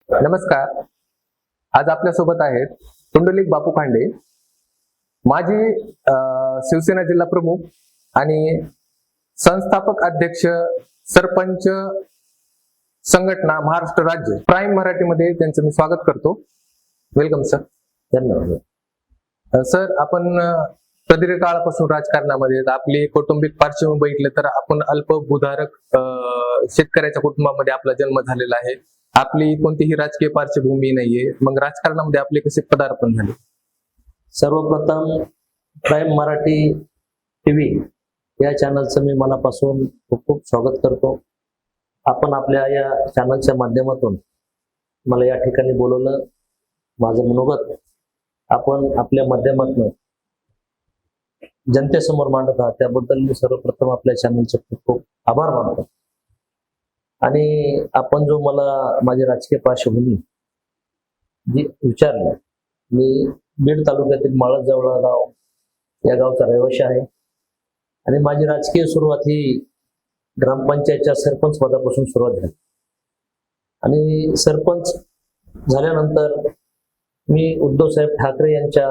नमस्कार. आज आपल्यासोबत आहेत पुंडलिक बापू खांडे, माजी शिवसेना जिल्हा प्रमुख आणि संस्थापक अध्यक्ष सरपंच संघटना महाराष्ट्र राज्य. प्राईम मराठीमध्ये त्यांचं मी स्वागत करतो. Welcome sir. धन्यवाद. सर, आपण प्रदीर्घ काळापासून राजकारणामध्ये आपली कौटुंबिक पार्श्वभूमी बघितलं तर आपण अल्पभूधारक शेतकऱ्याच्या कुटुंबामध्ये आपला जन्म झालेला आहे. आपली कोणतीही राजकीय पार्श्वभूमी नाहीये. मग राजकारणामध्ये आपले कसे पदार्पण झाले? सर्वप्रथम प्राईम मराठी टीव्ही या चॅनलचं मी मनापासून खूप खूप स्वागत करतो. आपण आपल्या या चॅनलच्या माध्यमातून मला या ठिकाणी बोलवलं. माझं मनोगत आपण आपल्या माध्यमातून जनतेसमोर मांडत आहात, त्याबद्दल मी सर्वप्रथम आपल्या चॅनलचे खूप खूप आभार मानतो. आणि आपण जो मला माझी राजकीय पार्श्वभूमी जी विचारली, मी बीड तालुक्यातील माळजवळ गाव या गावचा रहिवासी आहे आणि माझी राजकीय सुरुवात ही ग्रामपंचायतच्या सरपंच पदापासून सुरुवात झाली. आणि सरपंच झाल्यानंतर मी उद्धवसाहेब ठाकरे यांच्या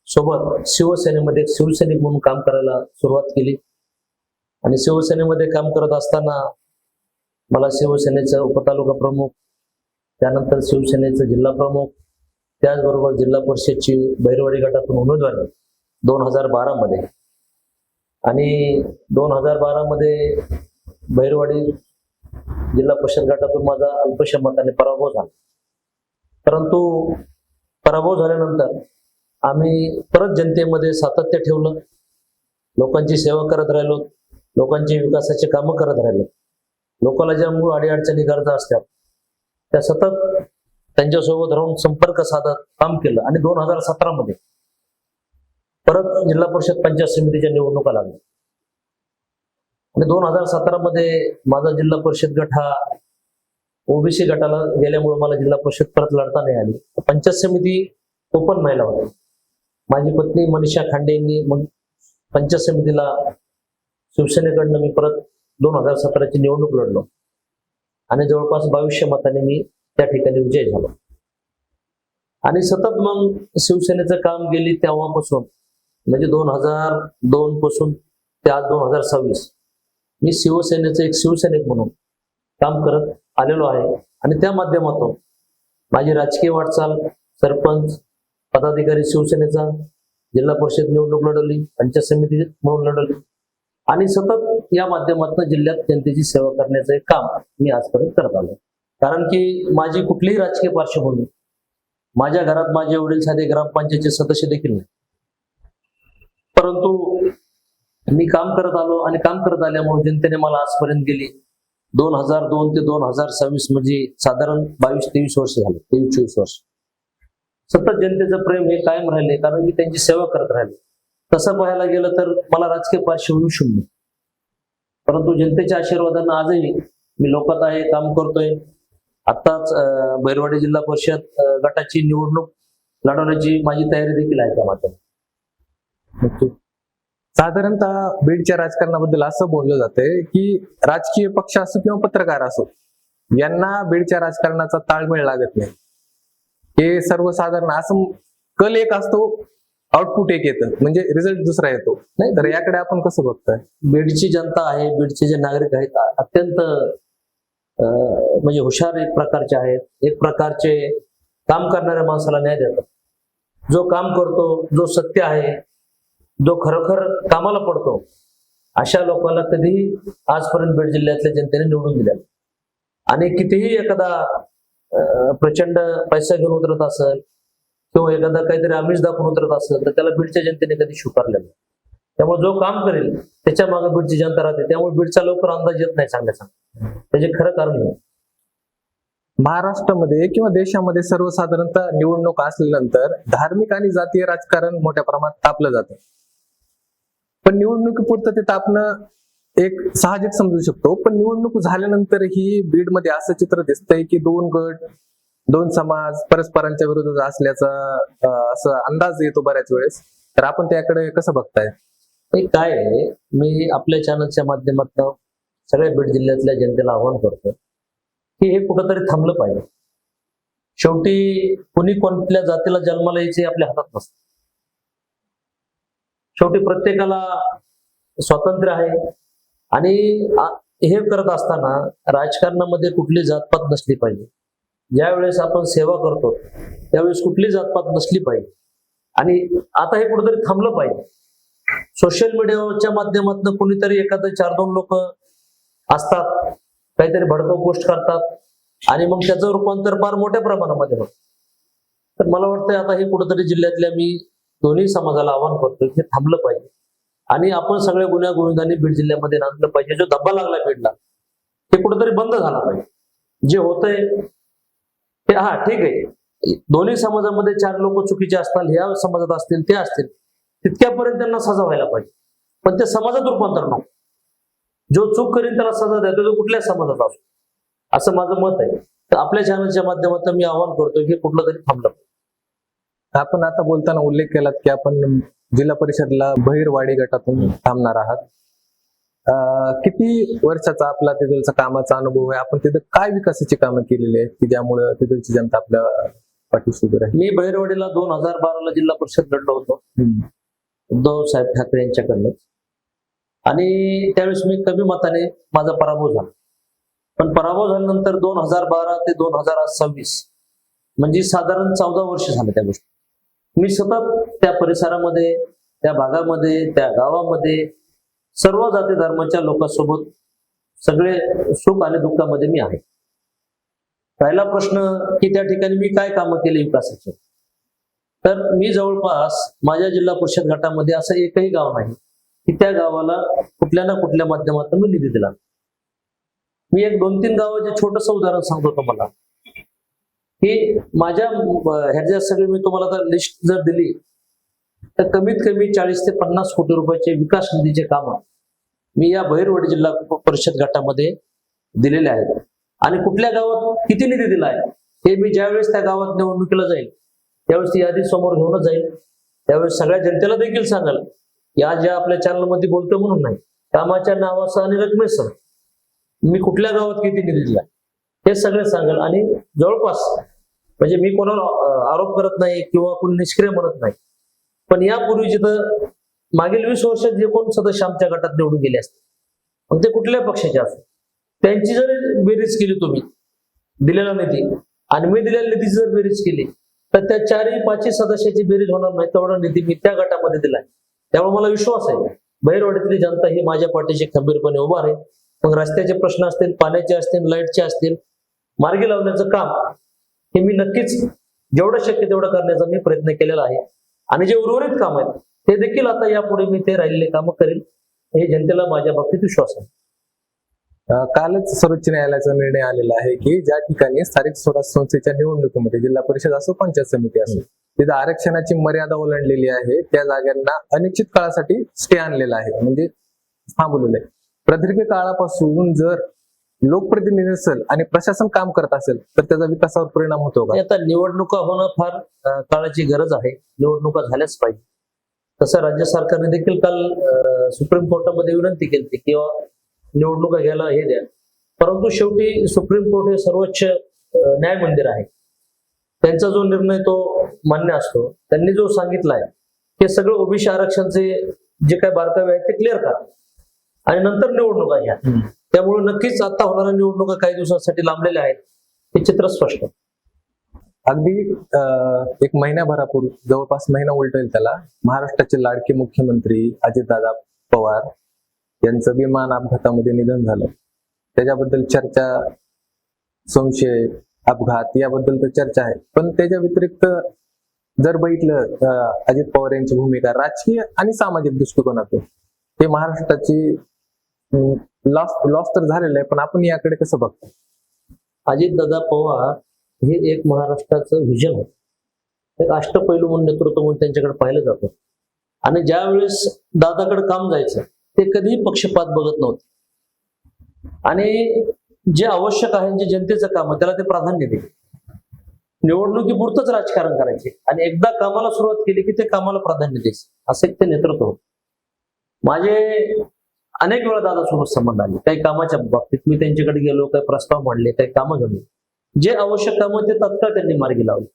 सोबत शिवसेनेमध्ये एक शिवसैनिक म्हणून काम करायला सुरुवात केली. आणि शिवसेनेमध्ये काम करत असताना मला शिवसेनेचं उपतालुका प्रमुख, त्यानंतर शिवसेनेचं जिल्हा प्रमुख, त्याचबरोबर जिल्हा परिषदची बहिरवाडी गटातून उमेदवारी 2012 मध्ये. आणि 2012 मध्ये बहिरवाडी जिल्हा परिषद गटातून माझा अल्पशा मताने पराभव झाला. परंतु पराभव झाल्यानंतर आम्ही परत जनतेमध्ये सातत्य ठेवलं, लोकांची सेवा करत राहिलो, लोकांची विकासाची कामं करत राहिलो. लोकांना ज्या मूळ अडीअडचणी गरजा असतात त्या सतत त्यांच्यासोबत राहून संपर्क साधत काम केलं. आणि 2017 मध्ये परत जिल्हा परिषद पंचायत समितीच्या निवडणुका लागल्या. आणि 2017 मध्ये माझा जिल्हा परिषद गट हा ओबीसी गटाला गेल्यामुळे मला जिल्हा परिषद परत लढता नाही आली. पंचायत समिती ओपन महिला होती. माझी पत्नी मनीषा खांडे यांनी मग पंचायत समितीला शिवसेनेकडनं मी परत 2017 ची निवडणूक लढलो आणि जवळपास 2200 मतांनी मी त्या ठिकाणी विजय झालो. आणि सतत मग शिवसेनेचं काम गेली तेव्हापासून, म्हणजे 2002 पासून ते आज 2026 मी शिवसेनेचं एक शिवसैनिक म्हणून काम करत आलेलो आहे. आणि त्या माध्यमातून माझी राजकीय वाटचाल सरपंच पदाधिकारी शिवसेनेचा, जिल्हा परिषद निवडणूक लढवली, पंचायत समिती म्हणून लढवली आणि सतत या माध्यमातून जिल्ह्यात जनतेची सेवा करण्याचं एक काम मी आजपर्यंत करत आलो. कारण की माझी कुठलीही राजकीय पार्श्वभूमी, माझ्या घरात माझे वडील साधे ग्रामपंचायतचे सदस्य देखील नाही, परंतु मी काम करत आलो आणि काम करत आल्यामुळे जनतेने मला आजपर्यंत गेली 2002 ते 2026 म्हणजे साधारण 22-23 वर्ष झाले, 23-24 वर्ष सतत जनतेचं प्रेम हे कायम राहिले, कारण मी त्यांची सेवा करत राहिले. तसं पाहायला गेलं तर मला राजकीय पार्श्वभूमी शून्य, परंतु जनतेच्या आशीर्वादानं आजही मी लोकात आहे, काम करतोय. आत्ताच बहिरवाडी जिल्हा परिषद गटाची निवडणूक लढवण्याची माझी तयारी देखील आहे त्या माध्यमातून. साधारणतः बीडच्या राजकारणाबद्दल असं बोललं जातंय की राजकीय पक्ष असो किंवा पत्रकार असो, यांना बीडच्या राजकारणाचा ताळमेळ लागत नाही. हे सर्वसाधारण असं कल एक असतो, आउटपुट एक येतं, म्हणजे रिझल्ट दुसरा येतो. नाही तर याकडे आपण कसं बघताय? बीडची जनता आहे, बीडचे जे नागरिक आहेत अत्यंत म्हणजे हुशार एक प्रकारचे आहेत. एक प्रकारचे काम करणाऱ्या माणसाला न्याय देतात. जो काम करतो, जो सत्य आहे, जो खरोखर कामाला पडतो, अशा लोकांना कधीही आजपर्यंत बीड जिल्ह्यातल्या जनतेने निवडून दिल्या. आणि कितीही एखादा प्रचंड पैसा घेऊन उतरत असेल किंवा एखादा काहीतरी आमिष दाखवून उतरत असेल तर त्याला बीडच्या जनतेने कधी स्वीकारलेलं नाही. त्यामुळे जो काम करेल त्याच्या मागे बीडची जनता राहते. त्यामुळे बीडचा लवकर अंदाज येत नाही सांगायचा, त्याचे खरं कारण आहे. महाराष्ट्रामध्ये किंवा देशामध्ये सर्वसाधारणतः निवडणूक असल्यानंतर धार्मिक आणि जातीय राजकारण मोठ्या प्रमाणात तापलं जातं. पण निवडणुकीपुरतं ते तापणं एक साहजिक समजू शकतो. पण निवडणूक झाल्यानंतरही बीडमध्ये असं चित्र दिसतंय की दोन गट, दोन समाज परस्परांच्या विरोधात असल्याचा असं अंदाज येतो बऱ्याच वेळेस. तर आपण त्याकडे कसं बघताय? काय आहे, मी आपल्या चॅनलच्या माध्यमातून सगळ्या बीड जिल्ह्यातल्या जनतेला आवाहन करतो की हे कुठंतरी थांबलं पाहिजे. शेवटी कुणी कोणत्या जातीला जन्माला यायचे आपल्या हातात नसतं. शेवटी प्रत्येकाला स्वातंत्र्य आहे आणि हे करत असताना राजकारणामध्ये कुठली जातपात नसली पाहिजे. ज्यावेळेस आपण सेवा करतो त्यावेळेस कुठली जातपात नसली पाहिजे. आणि आता हे कुठेतरी थांबलं पाहिजे. सोशल मीडियाच्या माध्यमातून कुणीतरी एखादं 4-2 लोक असतात, काहीतरी भडकव पोस्ट करतात आणि मग त्याचं रूपांतर फार मोठ्या प्रमाणामध्ये होतं. तर मला वाटतं आता हे कुठेतरी जिल्ह्यातल्या मी दोन्ही समाजाला आवाहन करतो की हे थांबलं पाहिजे आणि आपण सगळ्या गुन्ह्यागोविंदांनी बीड जिल्ह्यामध्ये आणलं पाहिजे. जो धब्बा लागला बीडला ते कुठेतरी बंद झाला पाहिजे. जे होतंय ते ठीक आहे, दोन्ही समाजामध्ये 4 लोक चुकीचे असतात, ह्या समाजात असतील ते असतील, तितक्यापर्यंत त्यांना सजा व्हायला पाहिजे. पण ते समाजात रूपांतर नको. जो चूक करीन त्याला सजा द्यायला तो कुठल्याच समाजात असतो, असं माझं मत आहे. तर आपल्या चॅनलच्या माध्यमातून मी आवाहन करतो की कुठलं तरी थांबलं. आपण आता बोलताना उल्लेख केलात की आपण जिल्हा परिषदला बहिरवाडी गटातून थांबणार आहात. किती वर्षाचा आपला तिथलचा कामाचा अनुभव आहे? आपण तिथे काय विकासाची कामं केलेली आहेत की ज्यामुळे तिथलची जनता आपल्या पाठीशी उभी राहील? मी बहिरवाडीला 2012ला जिल्हा परिषद लढलो होतो उद्धव साहेब ठाकरे यांच्याकडनं आणि त्यावेळेस मी कमी मताने माझा पराभव झाला. पण पराभव झाल्यानंतर 2012 ते 2026 म्हणजे साधारण 14 वर्ष झाले त्या गोष्टी. मी सतत त्या परिसरामध्ये, त्या भागामध्ये, त्या गावामध्ये सर्व जाती धर्माच्या लोकांसोबत सगळे सुख आणि दुःखामध्ये मी आहे. राहिला प्रश्न की त्या ठिकाणी मी काय कामं केली विकासाचे, तर मी जवळपास माझ्या जिल्हा परिषद गटामध्ये असं एकही गाव नाही की त्या गावाला कुठल्या ना कुठल्या माध्यमातून मी निधी दिला. मी एक 2-3 गावाचे छोटस उदाहरण सांगतो तुम्हाला की माझ्या ह्याच्या सगळे मी तुम्हाला आता लिस्ट जर दिली तर कमीत कमी 40 ते 50 कोटी रुपयाचे विकास निधीचे काम मी या बहिरवाडी जिल्हा परिषद गटामध्ये दिलेले आहेत. आणि कुठल्या गावात किती निधी दिलाय हे मी ज्यावेळेस त्या गावात निवडणुकीला जाईल त्यावेळेस ती यादी समोर घेऊनच जाईल. त्यावेळेस सगळ्या जनतेला देखील सांगाल या ज्या आपल्या चॅनलमध्ये बोलतो म्हणून नाही, कामाच्या नावासह आणि रकमेसह मी कुठल्या गावात किती निधी दिला हे सगळे सांगाल. आणि जवळपास म्हणजे मी कोणाला आरोप करत नाही किंवा कोणी निष्क्रिय म्हणत नाही, पण यापूर्वी जिथं मागील 20 वर्षात जे कोण सदस्य आमच्या गटात निवडून गेले असते मग ते कुठल्या पक्षाचे असतात त्यांची जर बेरीज केली तुम्ही दिलेला निधी आणि मी दिलेल्या निधीची जर बेरीज केली तर त्या 4-5 सदस्याची बेरीज होणार नाही. तेवढा निधी मी त्या गटामध्ये दिलाय. त्यामुळे मला विश्वास आहे बहिरवाडीतली जनता ही माझ्या पाठीशी खंबीरपणे उभा आहे. मग रस्त्याचे प्रश्न असतील, पाण्याचे असतील, लाईटचे असतील, मार्गी लावण्याचं काम हे मी नक्कीच जेवढं शक्य तेवढं करण्याचा मी प्रयत्न केलेला आहे. आणि जे उर्वरित काम आहेत ते देखील आता यापुढे मी ते राहिलेले कामं करेल हे जनतेला माझ्या बाबतीत विश्वास आहे. कालच सर्वोच्च न्यायालयाचा निर्णय आलेला आहे की ज्या ठिकाणी स्थानिक स्वराज्य संस्थेच्या निवडणुकीमध्ये जिल्हा परिषद असो, पंचायत समिती असो, तिथं आरक्षणाची मर्यादा ओलांडलेली आहे. त्या जागांना अनिश्चित काळासाठी स्टे आणलेला आहे, म्हणजे थांबवलेलं आहे. प्रदीर्घ काळापासून जर लोकप्रतिनिधी असेल आणि प्रशासन काम करत असेल तर त्याचा विकासावर परिणाम होतो का? आता निवडणुका होणं फार काळाची गरज आहे. निवडणुका झाल्याच पाहिजे. तसं राज्य सरकारने देखील काल सुप्रीम कोर्टामध्ये विनंती केली किंवा निवडणुका घ्यायला हे द्या. परंतु शेवटी सुप्रीम कोर्ट हे सर्वोच्च न्याय मंदिर आहे. त्यांचा जो निर्णय तो मान्य असतो. त्यांनी जो सांगितलाय हे सगळं ओबीसी आरक्षणचे जे काही बारकावे आहेत ते क्लिअर करा आणि नंतर निवडणुका घ्या. त्यामुळे नक्कीच आता होणाऱ्या निवडणुका काही दिवसांसाठी लांबलेल्या आहेत हे चित्र स्पष्ट. अगदी एक महिन्याभरापूर्वी, जवळपास महिना उलटेल त्याला, महाराष्ट्राचे लाडके मुख्यमंत्री अजितदादा पवार यांचं विमान अपघातामध्ये निधन झालं. त्याच्याबद्दल चर्चा, संशय, अपघात याबद्दल तर चर्चा आहे. पण त्याच्या व्यतिरिक्त जर बघितलं अजित पवार यांची भूमिका राजकीय आणि सामाजिक दृष्टिकोनातून हे महाराष्ट्राची लॉस तर झालेलं आहे, पण आपण याकडे कसं बघतो? अजितदादा पवार हे एक महाराष्ट्राचं व्हिजन होतं. एक अष्टपैलू म्हणून नेतृत्व म्हणून त्यांच्याकडे पाहिलं जातं. आणि ज्या वेळेस दादाकडे काम जायचं ते कधीही पक्षपात बघत नव्हते आणि जे आवश्यक आहे, जे जनतेचं काम आहे त्याला ते प्राधान्य दिले. निवडणुकीपुरतंच राजकारण करायचे आणि एकदा कामाला सुरुवात केली की ते कामाला प्राधान्य द्यायचं, असं एक ते नेतृत्व होतं. माझे अनेक वेळा दादासोबत संबंध आले. काही कामाच्या बाबतीत मी त्यांच्याकडे गेलो, काही प्रस्ताव मांडले, काही कामं झाली. जे आवश्यक कामं ते तत्काळ त्यांनी मार्गी लावले.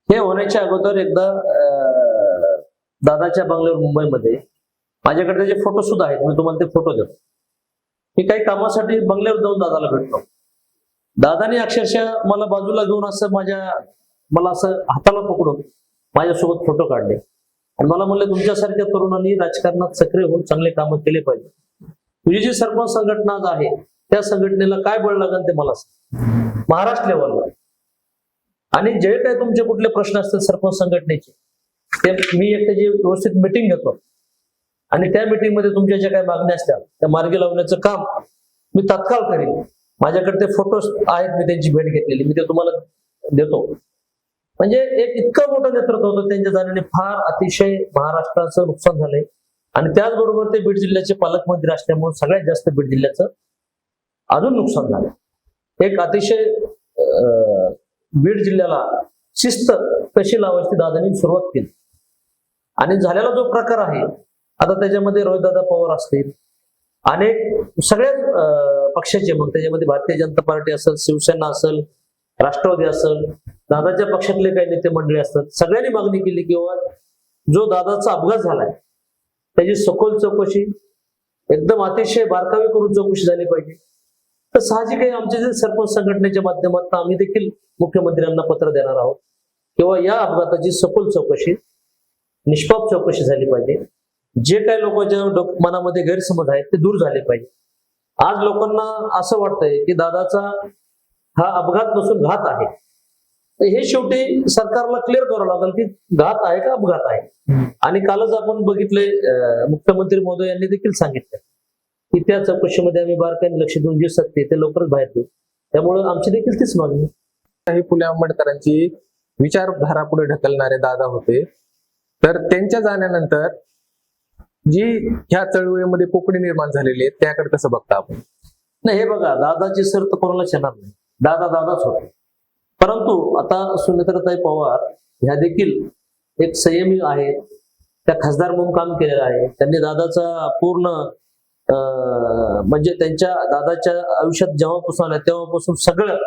हे होण्याच्या अगोदर एकदा दादाच्या बंगल्यावर मुंबईमध्ये माझ्याकडे त्याचे फोटो सुद्धा आहेत, मी तुम्हाला ते फोटो देतो. मी काही कामासाठी बंगल्यावर जाऊन दादाला भेटलो. दादाने अक्षरशः मला बाजूला घेऊन मला असं हाताला पकडून माझ्यासोबत फोटो काढले आणि मला म्हणले, तुमच्यासारख्या तरुणांनी राजकारणात सक्रिय होऊन चांगले कामं केले पाहिजे. तुझी जी सरपंच संघटना आज आहे त्या संघटनेला काय बळ लागेल ते मला सांग, महाराष्ट्र लेवलला. आणि जे काही तुमचे कुठले प्रश्न असतील सरपंच संघटनेचे ते मी एक त्याची व्यवस्थित मिटिंग घेतो आणि त्या मिटिंगमध्ये तुमच्या ज्या काही मागण्या असतात त्या मार्गी लावण्याचं काम मी तात्काळ करेन. माझ्याकडे ते फोटोज आहेत, मी त्यांची भेट घेतलेली, मी ते तुम्हाला देतो. म्हणजे एक इतकं मोठं नेतृत्व होतं त्यांच्या जाण्याने, फार अतिशय महाराष्ट्राचं नुकसान झालंय. आणि त्याचबरोबर ते बीड जिल्ह्याचे पालकमंत्री असल्यामुळे सगळ्यात जास्त बीड जिल्ह्याचं अजून नुकसान झालं. एक अतिशय बीड जिल्ह्याला शिस्त कशी लावायची दादांनी सुरुवात केली. आणि झालेला जो प्रकार आहे आता त्याच्यामध्ये रोहितदादा पवार असतील, अनेक सगळ्याच पक्षाचे, मग त्याच्यामध्ये भारतीय जनता पार्टी असेल, शिवसेना असेल, राष्ट्रवादी असेल, दादाच्या पक्षातले काही नेते मंडळी असतात, सगळ्यांनी मागणी केली की जो दादाचा अपघात झालाय त्याची सखोल चौकशी, एकदम अतिशय बारकावे करून चौकशी झाली पाहिजे. तर साहजिक आहे, आमच्या जे सरपंच संघटनेच्या माध्यमातून आम्ही देखील मुख्यमंत्र्यांना पत्र देणार आहोत किंवा या अपघाताची सखोल चौकशी, निष्पाप चौकशी झाली पाहिजे. जे काही लोकांच्या मनामध्ये गैरसमज आहेत ते दूर झाले पाहिजे. आज लोकांना असं वाटतंय की दादाचा हा अपघात नसून घात आहे. हे शेवटी सरकारला क्लिअर करावं लागेल की घात आहे का अपघात आहे. आणि कालच आपण बघितले, मुख्यमंत्री महोदय यांनी देखील सांगितलं की त्या चौकशीमध्ये आम्ही बारकाईने लक्ष देऊन जे सत्य ते लवकरच बाहेर देऊ. त्यामुळे आमची देखील तीच मागणी. हे फुले आंबेडकरांची विचारधारा पुढे ढकलणारे दादा होते. तर त्यांच्या जाण्यानंतर जी ह्या चळवळीमध्ये पोकळी निर्माण झालेली आहे त्याकडे कसं बघता आपण? नाही, हे बघा, दादाची सर तर कोणालाच येणार नाही, दादाच होते. परंतु आता सुनेत्राताई पवार ह्या देखील एक संयमी आहेत, त्या खासदार म्हणून काम केलेलं आहे. त्यांनी दादाचा पूर्ण म्हणजे त्यांच्या दादाच्या आयुष्यात जेव्हापासून आल्या तेव्हापासून सगळं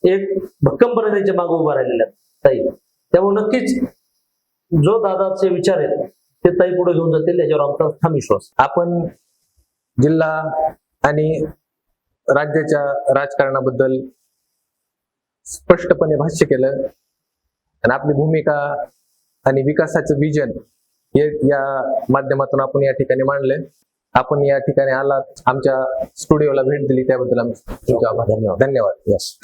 एक भक्कमपणे त्यांच्या मागे उभा राहिलेल्या ताई. त्यामुळे नक्कीच जो दादाचे विचार आहेत ते ताई पुढे घेऊन जातील याच्यावर आमचा ठाम विश्वास. आपण जिल्हा आणि राज्याच्या राजकारणाबद्दल स्पष्टपणे भाष्य केलं आणि आपली भूमिका आणि विकासाचं विजन हे या माध्यमातून आपण या ठिकाणी मांडले. आपण या ठिकाणी आलात, आमच्या स्टुडिओला भेट दिली त्याबद्दल आम्ही तुमचे आभार. धन्यवाद. धन्यवाद. यस.